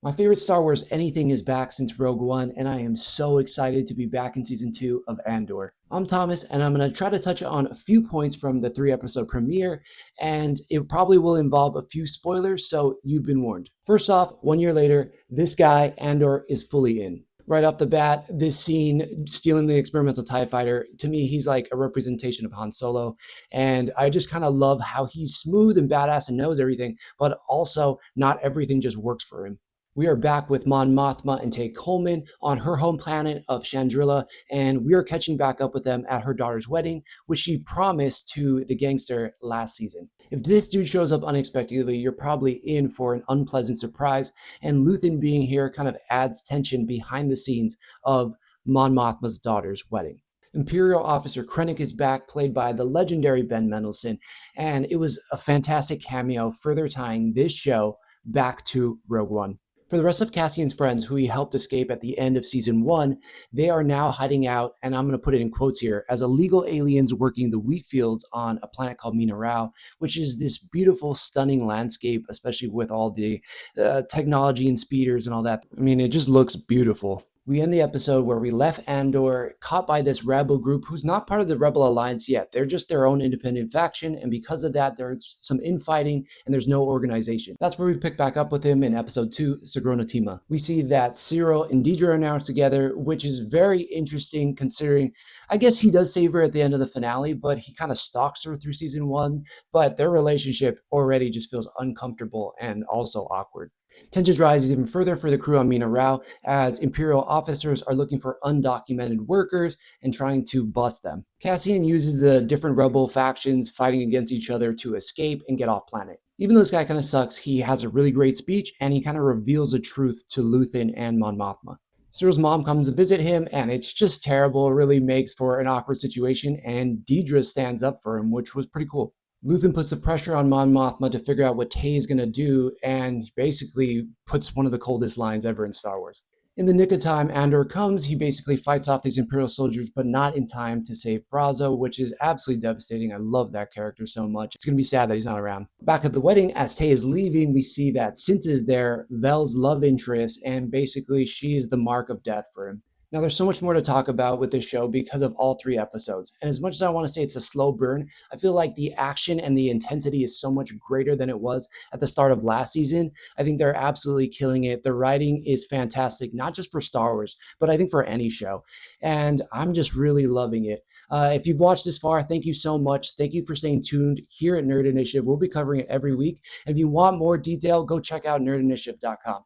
My favorite Star Wars anything is back since Rogue One, and I am so excited to be back in season 2 of Andor. I'm Thomas, and I'm going to try to touch on a few points from the 3 episode premiere, and it probably will involve a few spoilers, so you've been warned. First off, 1 year later, this guy, Andor, is fully in. Right off the bat, this scene, stealing the experimental TIE fighter, to me, he's like a representation of Han Solo. And I just kind of love how he's smooth and badass and knows everything, but also not everything just works for him. We are back with Mon Mothma and Tay Coleman on her home planet of Chandrila, and we are catching back up with them at her daughter's wedding, which she promised to the gangster last season. If this dude shows up unexpectedly, you're probably in for an unpleasant surprise, and Luthen being here kind of adds tension behind the scenes of Mon Mothma's daughter's wedding. Imperial Officer Krennic is back, played by the legendary Ben Mendelsohn, and it was a fantastic cameo, further tying this show back to Rogue One. For the rest of Cassian's friends who he helped escape at the end of season 1, they are now hiding out, and I'm going to put it in quotes here, as illegal aliens working the wheat fields on a planet called Minarao, which is this beautiful, stunning landscape, especially with all the technology and speeders and all that. I mean, it just looks beautiful. We end the episode where we left Andor caught by this rebel group who's not part of the Rebel Alliance yet. They're just their own independent faction, and because of that, there's some infighting and there's no organization. That's where we pick back up with him in episode 2, Sagrona Tima. We see that Cyril and Deidre are now together, which is very interesting considering, I guess he does save her at the end of the finale, but he kind of stalks her through season 1, but their relationship already just feels uncomfortable and also awkward. Tensions rise even further for the crew on Mina Rao as Imperial officers are looking for undocumented workers and trying to bust them. Cassian uses the different rebel factions fighting against each other to escape and get off planet. Even though this guy kind of sucks, he has a really great speech and he kind of reveals the truth to Luthen and Mon Mothma. Cyril's mom comes to visit him, and it's just terrible. It really makes for an awkward situation, and Deidre stands up for him, which was pretty cool. Luthen puts the pressure on Mon Mothma to figure out what Tay is going to do, and basically puts one of the coldest lines ever in Star Wars. In the nick of time, Andor comes. He basically fights off these Imperial soldiers, but not in time to save Brazo, which is absolutely devastating. I love that character so much. It's going to be sad that he's not around. Back at the wedding, as Tay is leaving, we see that Cinta is there, Vel's love interest, and basically she is the mark of death for him. Now, there's so much more to talk about with this show because of all 3 episodes. And as much as I want to say it's a slow burn, I feel like the action and the intensity is so much greater than it was at the start of last season. I think they're absolutely killing it. The writing is fantastic, not just for Star Wars, but I think for any show. And I'm just really loving it. If you've watched this far, thank you so much. Thank you for staying tuned here at Nerd Initiative. We'll be covering it every week. And if you want more detail, go check out nerdinitiative.com.